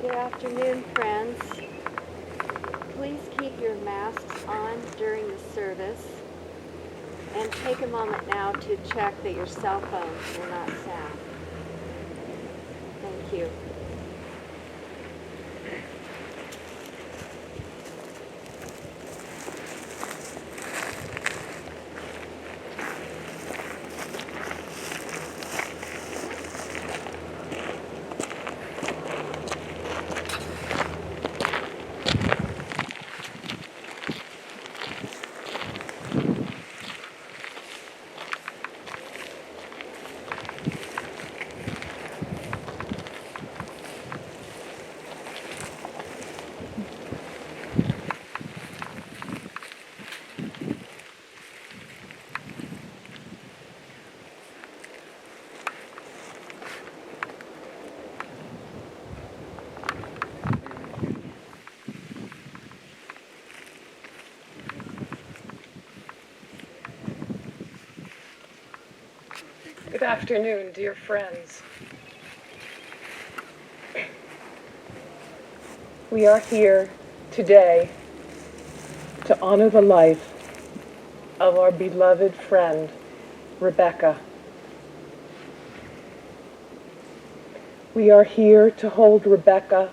Good afternoon, friends. Please keep your masks on during the service and take a moment now to check that your cell phones will not sound. Thank you. Good afternoon, dear friends. We are here today to honor the life of our beloved friend, Rebecca. We are here to hold Rebecca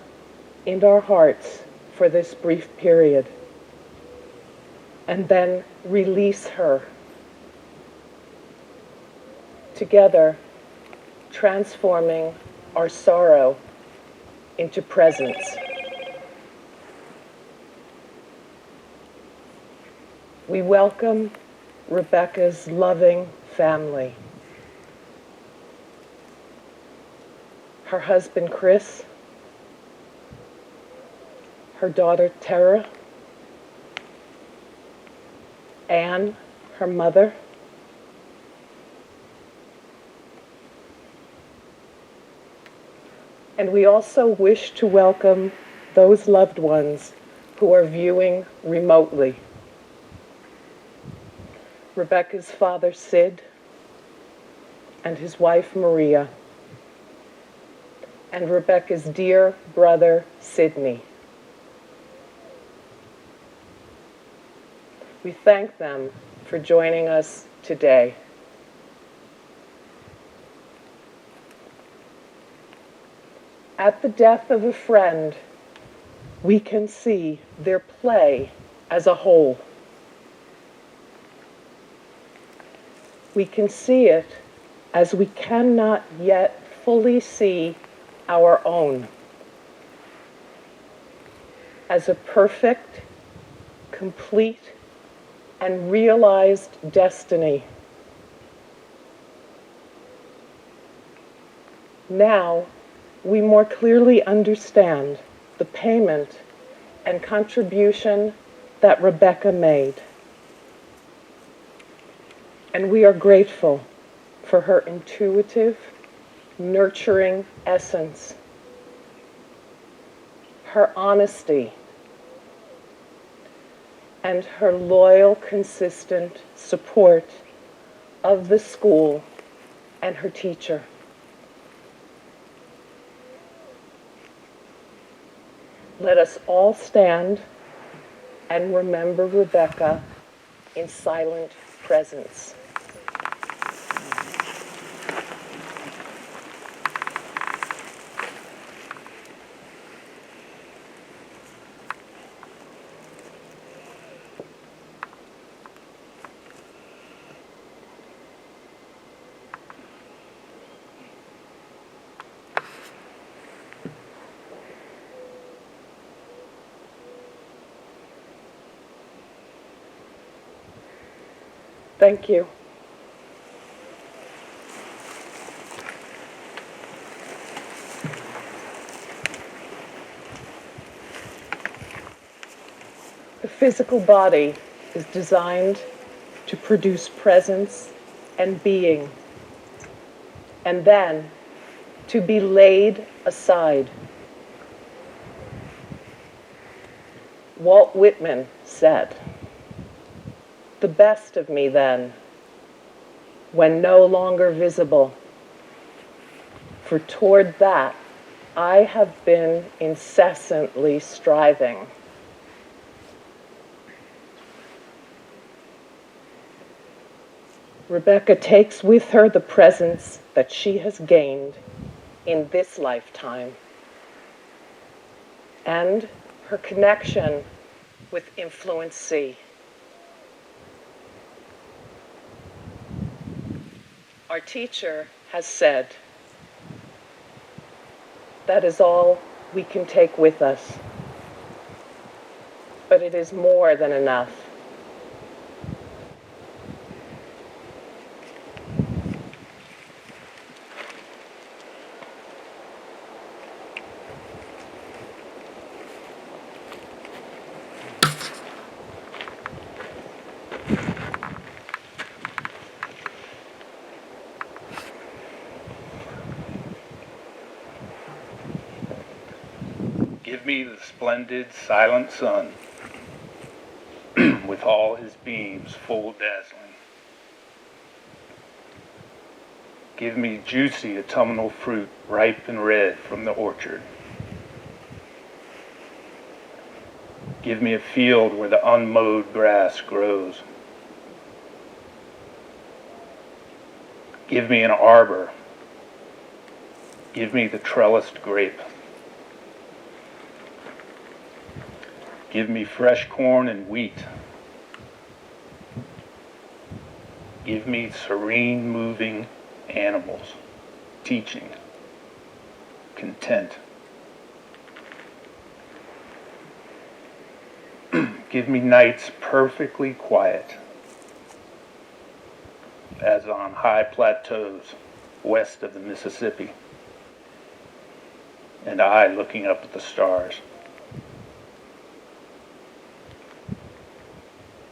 in our hearts for this brief period and then release her. Together, transforming our sorrow into presence. We welcome Rebecca's loving family. Her husband, Chris, her daughter, Tara, Anne, her mother, and we also wish to welcome those loved ones who are viewing remotely. Rebecca's father, Sid, and his wife, Maria, and Rebecca's dear brother, Sidney. We thank them for joining us today. At the death of a friend, we can see their play as a whole. We can see it as we cannot yet fully see our own, as a perfect, complete, and realized destiny. Now, we more clearly understand the payment and contribution that Rebecca made. And we are grateful for her intuitive, nurturing essence, her honesty, and her loyal, consistent support of the school and her teacher. Let us all stand and remember Rebecca in silent presence. Thank you. The physical body is designed to produce presence and being, and then to be laid aside. Walt Whitman said, "The best of me then, when no longer visible, for toward that I have been incessantly striving. Rebecca takes with her the presence that she has gained in this lifetime and her connection with Influence C. Our teacher has said, that is all we can take with us. But it is more than enough. Give me the splendid, silent sun, with all his beams full dazzling. Give me juicy autumnal fruit, ripe and red from the orchard. Give me a field where the unmowed grass grows. Give me an arbor. Give me the trellised grape. Give me fresh corn and wheat. Give me serene, moving animals, teaching, content. Give me nights perfectly quiet, as on high plateaus west of the Mississippi, and I looking up at the stars.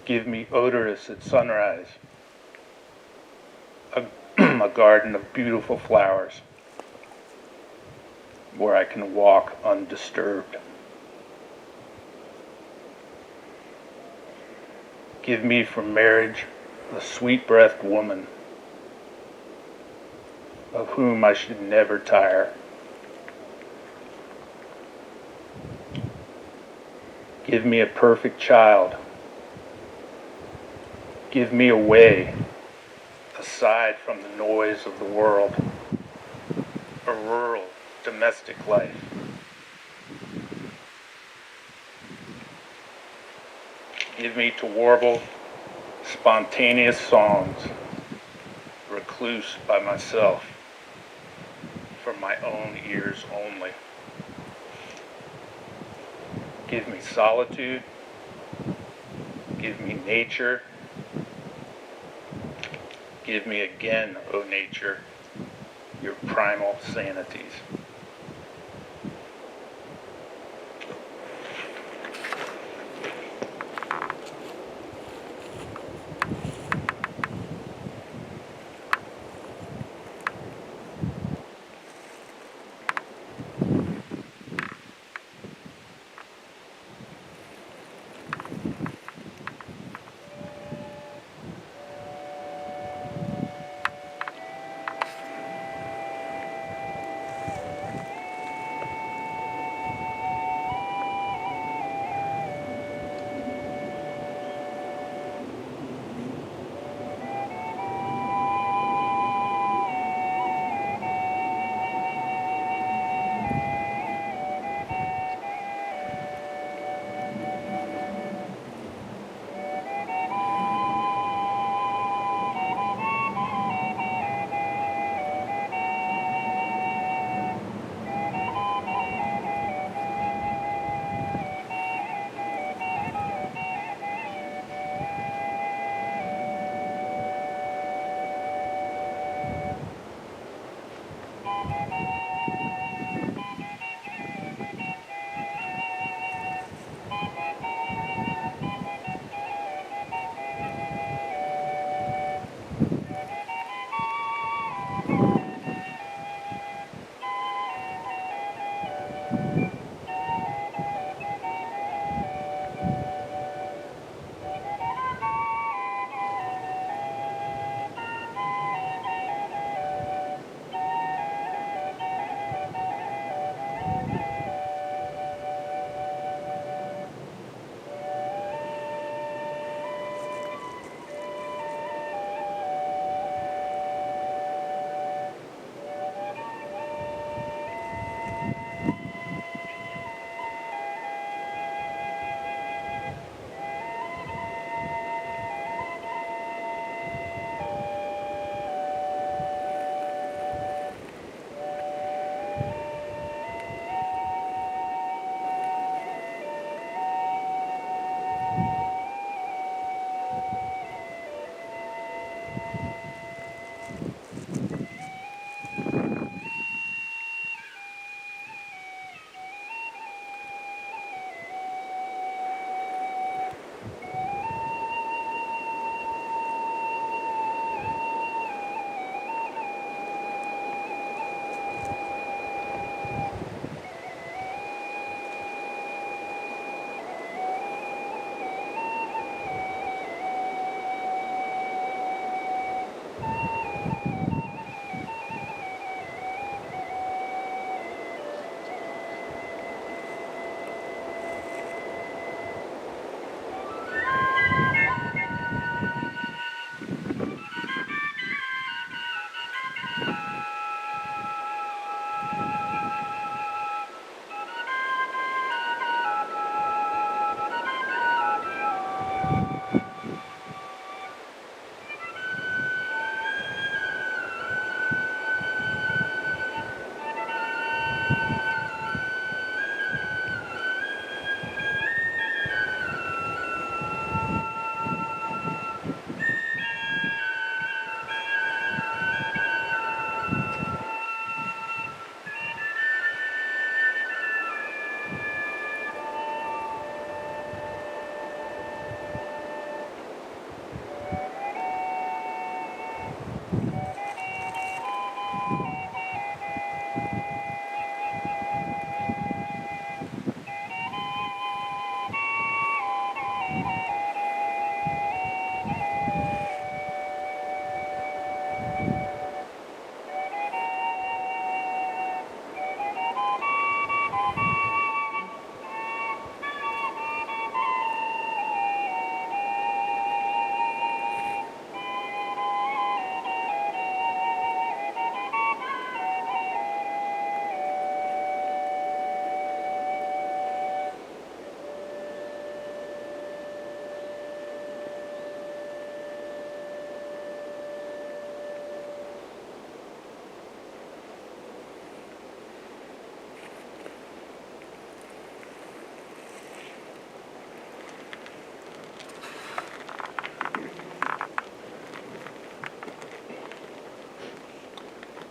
Give me odorous at sunrise, a garden of beautiful flowers where I can walk undisturbed. Give me for marriage a sweet-breathed woman of whom I should never tire. Give me a perfect child. Give me a way aside from the noise of the world, a rural, domestic life. Give me to warble spontaneous songs, recluse by myself, for my own ears only. Give me solitude. Give me nature. Give me again, O nature, your primal sanities.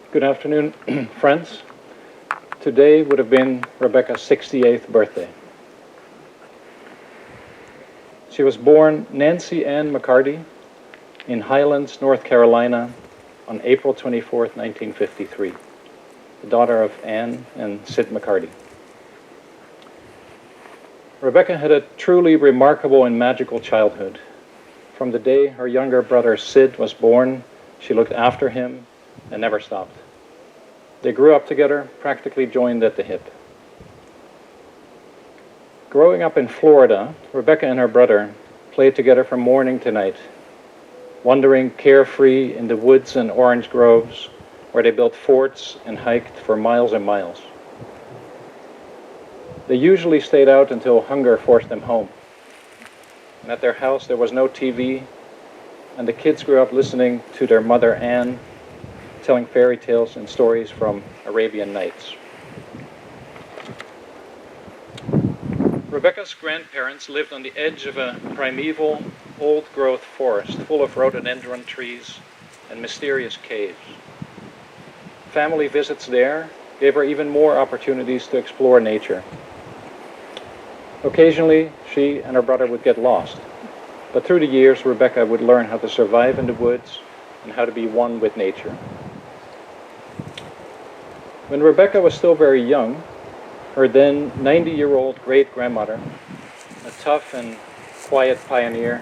Good afternoon, friends. Today would have been Rebecca's 68th birthday. She was born Nancy Ann McCarty in Highlands, North Carolina on April 24th, 1953, the daughter of Ann and Sid McCarty. Rebecca had a truly remarkable and magical childhood. From the day her younger brother Sid was born, she looked after him and never stopped. They grew up together, practically joined at the hip. Growing up in Florida, Rebecca and her brother played together from morning to night, wandering carefree in the woods and orange groves, where they built forts and hiked for miles and miles. They usually stayed out until hunger forced them home. And at their house there was no TV, and the kids grew up listening to their mother Ann telling fairy tales and stories from Arabian Nights. Rebecca's grandparents lived on the edge of a primeval, old-growth forest full of rhododendron trees and mysterious caves. Family visits there gave her even more opportunities to explore nature. Occasionally, she and her brother would get lost, but through the years, Rebecca would learn how to survive in the woods and how to be one with nature. When Rebecca was still very young, her then 90-year-old great-grandmother, a tough and quiet pioneer,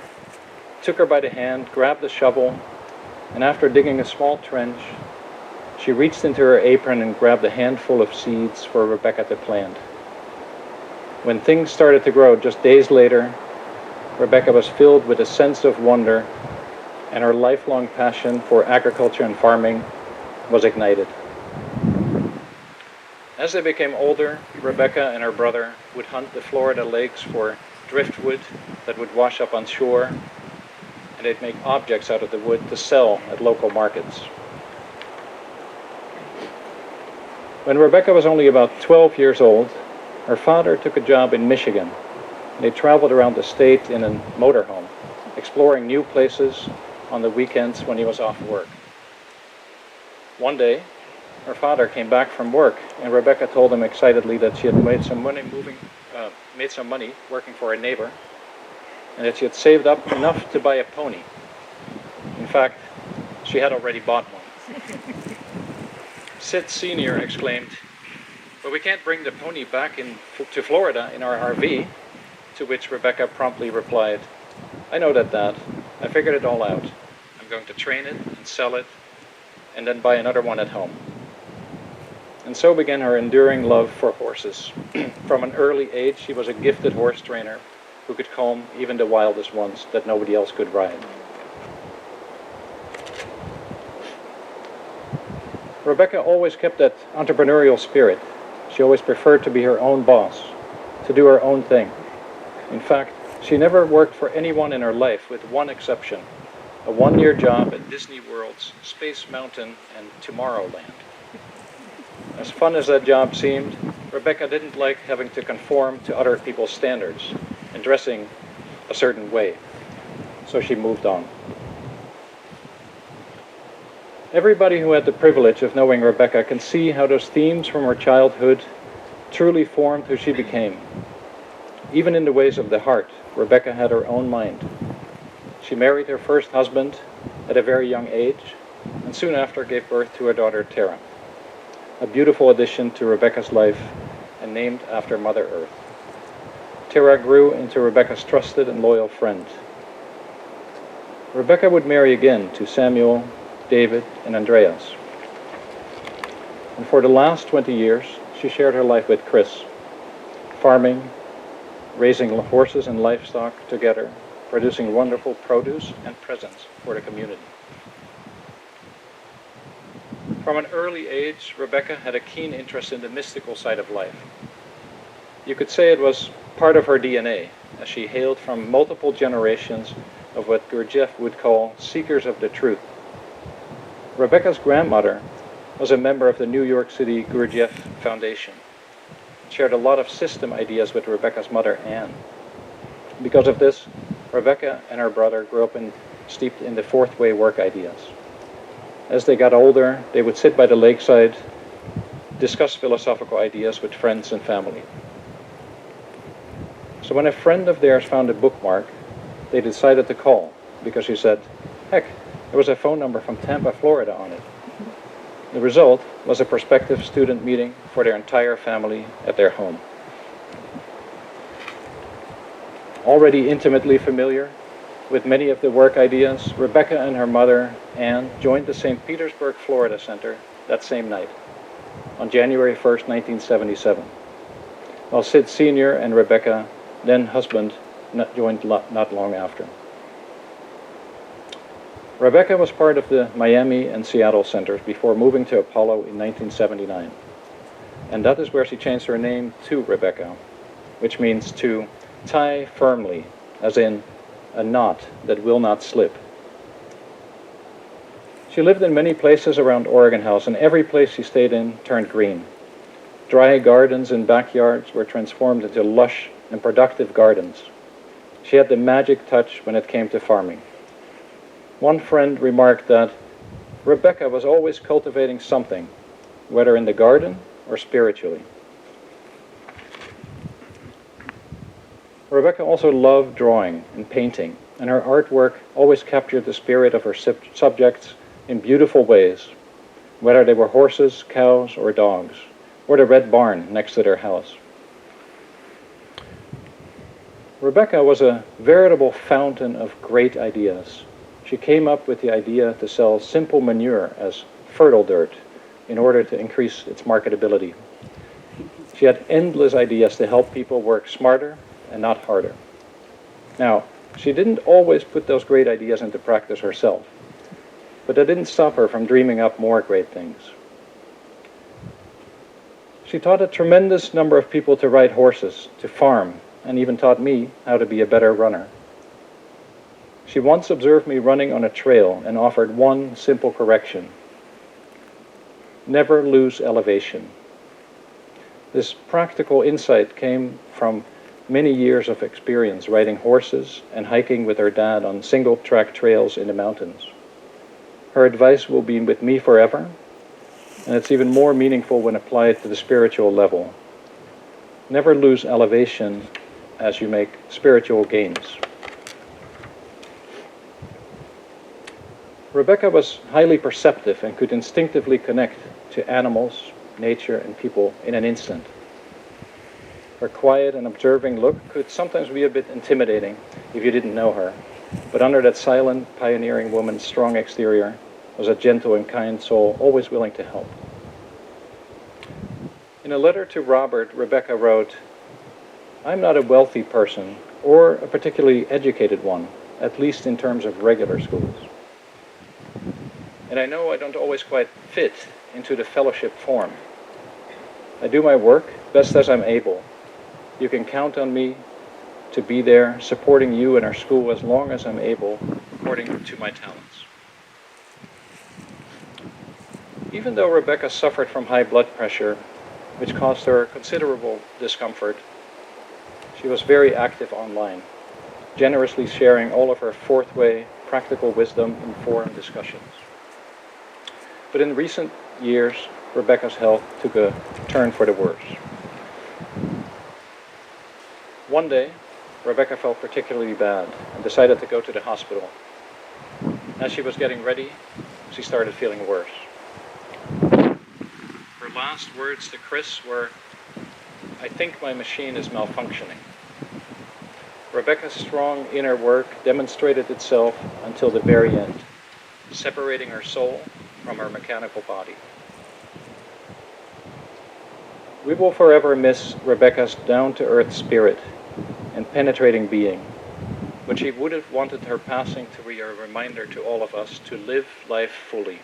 took her by the hand, grabbed a shovel, and after digging a small trench, she reached into her apron and grabbed a handful of seeds for Rebecca to plant. When things started to grow just days later, Rebecca was filled with a sense of wonder, and her lifelong passion for agriculture and farming was ignited. As they became older, Rebecca and her brother would hunt the Florida lakes for driftwood that would wash up on shore, and they'd make objects out of the wood to sell at local markets. When Rebecca was only about 12 years old, her father took a job in Michigan. They traveled around the state in a motorhome, exploring new places on the weekends when he was off work. One day, her father came back from work, and Rebecca told him excitedly that she had made some money working for a neighbor, and that she had saved up enough to buy a pony. In fact, she had already bought one. Sid Sr. exclaimed, "But we can't bring the pony back to Florida in our RV," to which Rebecca promptly replied, "I know that, Dad. I figured it all out. I'm going to train it and sell it, and then buy another one at home." And so began her enduring love for horses. From an early age, she was a gifted horse trainer who could calm even the wildest ones that nobody else could ride. Rebecca always kept that entrepreneurial spirit. She always preferred to be her own boss, to do her own thing. In fact, she never worked for anyone in her life, with one exception, a one-year job at Disney World's Space Mountain and Tomorrowland. As fun as that job seemed, Rebecca didn't like having to conform to other people's standards and dressing a certain way, so she moved on. Everybody who had the privilege of knowing Rebecca can see how those themes from her childhood truly formed who she became. Even in the ways of the heart, Rebecca had her own mind. She married her first husband at a very young age, and soon after gave birth to her daughter Tara, a beautiful addition to Rebecca's life and named after Mother Earth. Tara grew into Rebecca's trusted and loyal friend. Rebecca would marry again to Samuel, David, and Andreas. And for the last 20 years, she shared her life with Chris, farming, raising horses and livestock together, producing wonderful produce and presents for the community. From an early age, Rebecca had a keen interest in the mystical side of life. You could say it was part of her DNA, as she hailed from multiple generations of what Gurdjieff would call seekers of the truth. Rebecca's grandmother was a member of the New York City Gurdjieff Foundation, shared a lot of system ideas with Rebecca's mother, Anne. Because of this, Rebecca and her brother grew up steeped in the fourth way work ideas. As they got older, they would sit by the lakeside, discuss philosophical ideas with friends and family. So when a friend of theirs found a bookmark, they decided to call, because she said, heck, there was a phone number from Tampa, Florida on it. The result was a prospective student meeting for their entire family at their home. Already intimately familiar with many of the work ideas, Rebecca and her mother, Anne, joined the St. Petersburg, Florida Center that same night, on January 1st, 1977, while Sid Sr. and Rebecca, then husband, joined not long after. Rebecca was part of the Miami and Seattle centers before moving to Apollo in 1979, and that is where she changed her name to Rebecca, which means to tie firmly, as in a knot that will not slip. She lived in many places around Oregon House, and every place she stayed in turned green. Dry gardens and backyards were transformed into lush and productive gardens. She had the magic touch when it came to farming. One friend remarked that Rebecca was always cultivating something, whether in the garden or spiritually. Rebecca also loved drawing and painting, and her artwork always captured the spirit of her subjects in beautiful ways, whether they were horses, cows, or dogs, or the red barn next to their house. Rebecca was a veritable fountain of great ideas. She came up with the idea to sell simple manure as fertile dirt in order to increase its marketability. She had endless ideas to help people work smarter and not harder. Now, she didn't always put those great ideas into practice herself, but that didn't stop her from dreaming up more great things. She taught a tremendous number of people to ride horses, to farm, and even taught me how to be a better runner. She once observed me running on a trail and offered one simple correction: never lose elevation. This practical insight came from many years of experience riding horses and hiking with her dad on single-track trails in the mountains. Her advice will be with me forever, and it's even more meaningful when applied to the spiritual level. Never lose elevation as you make spiritual gains. Rebecca was highly perceptive and could instinctively connect to animals, nature, and people in an instant. Her quiet and observing look could sometimes be a bit intimidating if you didn't know her, but under that silent, pioneering woman's strong exterior was a gentle and kind soul, always willing to help. In a letter to Robert, Rebecca wrote, "I'm not a wealthy person, or a particularly educated one, at least in terms of regular schools. And I know I don't always quite fit into the fellowship form. I do my work best as I'm able. You can count on me to be there, supporting you and our school as long as I'm able, according to my talents." Even though Rebecca suffered from high blood pressure, which caused her considerable discomfort, she was very active online, generously sharing all of her fourth-way practical wisdom in forum discussions. But in recent years, Rebecca's health took a turn for the worse. One day, Rebecca felt particularly bad and decided to go to the hospital. As she was getting ready, she started feeling worse. Her last words to Chris were, "I think my machine is malfunctioning." Rebecca's strong inner work demonstrated itself until the very end, separating her soul from her mechanical body. We will forever miss Rebecca's down-to-earth spirit and penetrating being, but she would have wanted her passing to be a reminder to all of us to live life fully.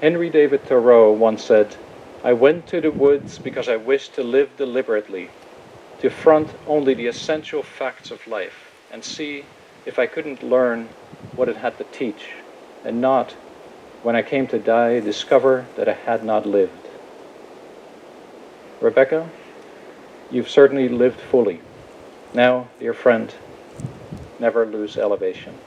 Henry David Thoreau once said, "I went to the woods because I wished to live deliberately, to front only the essential facts of life and see if I couldn't learn what it had to teach, and not, when I came to die, discover that I had not lived." Rebecca, you've certainly lived fully. Now, dear friend, never lose elevation.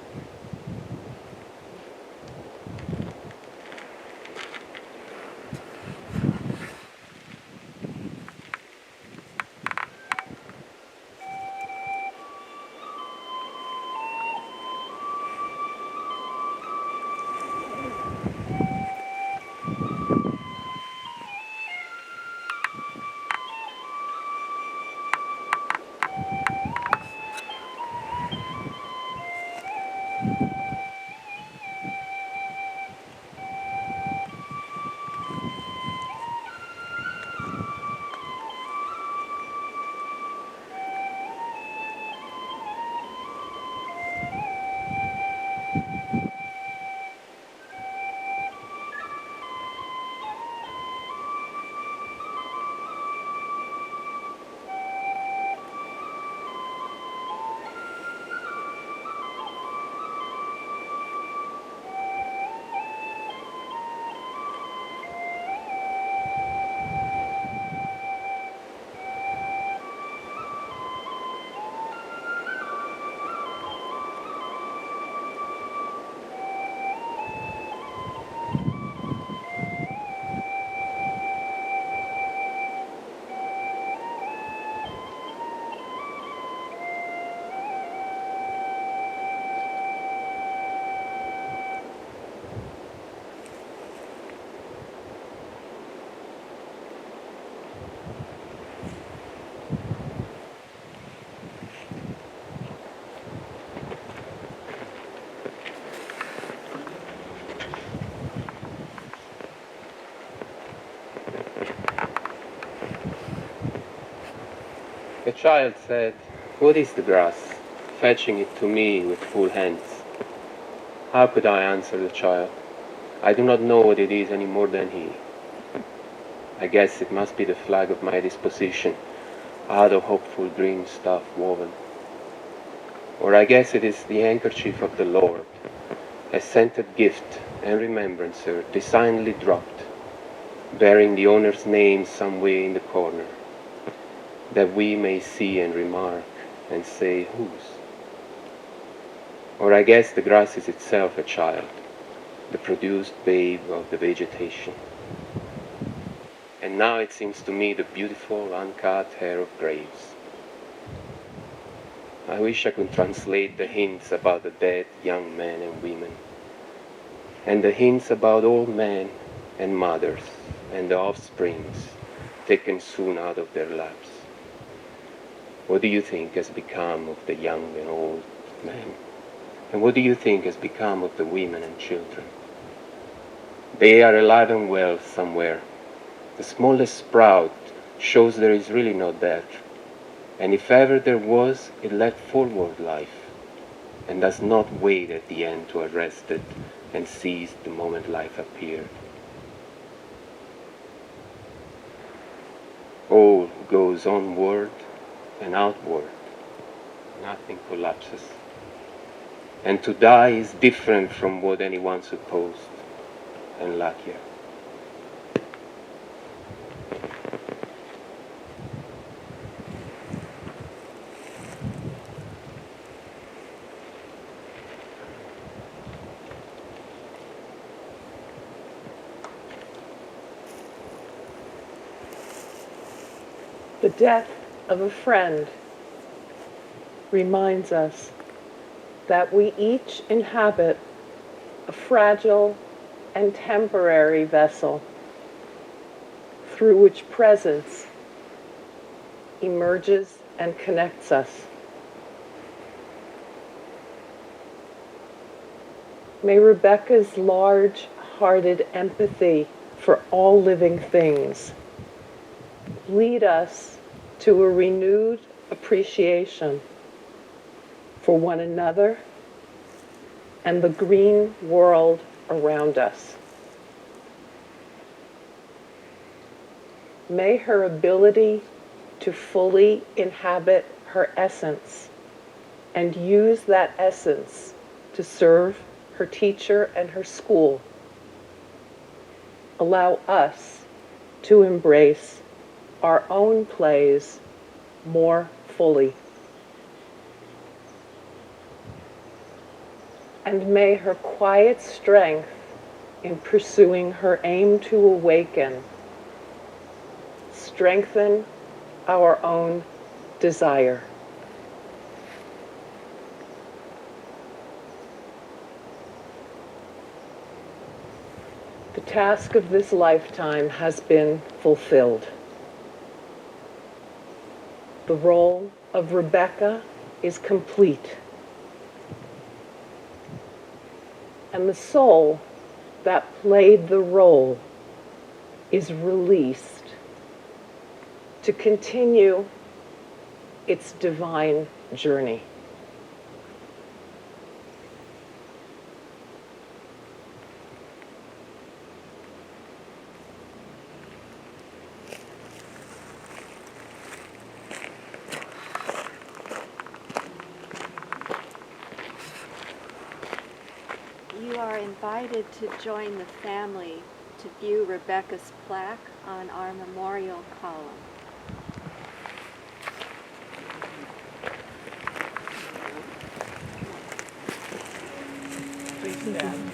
A child said, "What is the grass?" fetching it to me with full hands. How could I answer the child? I do not know what it is any more than he. I guess it must be the flag of my disposition, out of hopeful green stuff woven. Or I guess it is the handkerchief of the Lord, a scented gift and remembrancer designedly dropped, bearing the owner's name some way in the corner, that we may see and remark and say whose. Or I guess the grass is itself a child, the produced babe of the vegetation. And now it seems to me the beautiful uncut hair of graves. I wish I could translate the hints about the dead young men and women, and the hints about old men and mothers and the offsprings taken soon out of their laps. What do you think has become of the young and old men? And what do you think has become of the women and children? They are alive and well somewhere. The smallest sprout shows there is really no death. And if ever there was, it led forward life, and does not wait at the end to arrest it and seize the moment life appeared. All goes onward and outward. Nothing collapses. And to die is different from what anyone supposed, and luckier. The death of a friend reminds us that we each inhabit a fragile and temporary vessel through which presence emerges and connects us. May Rebecca's large-hearted empathy for all living things lead us to a renewed appreciation for one another and the green world around us. May her ability to fully inhabit her essence and use that essence to serve her teacher and her school allow us to embrace our own plays more fully. And may her quiet strength in pursuing her aim to awaken strengthen our own desire. The task of this lifetime has been fulfilled. The role of Rebecca is complete. And the soul that played the role is released to continue its divine journey. You are invited to join the family to view Rebecca's plaque on our memorial column. Please stand.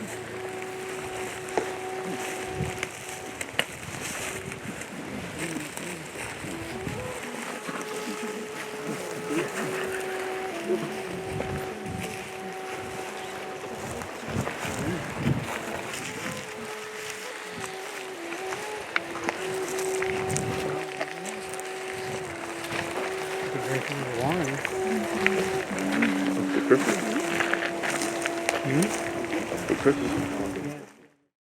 The Christmas.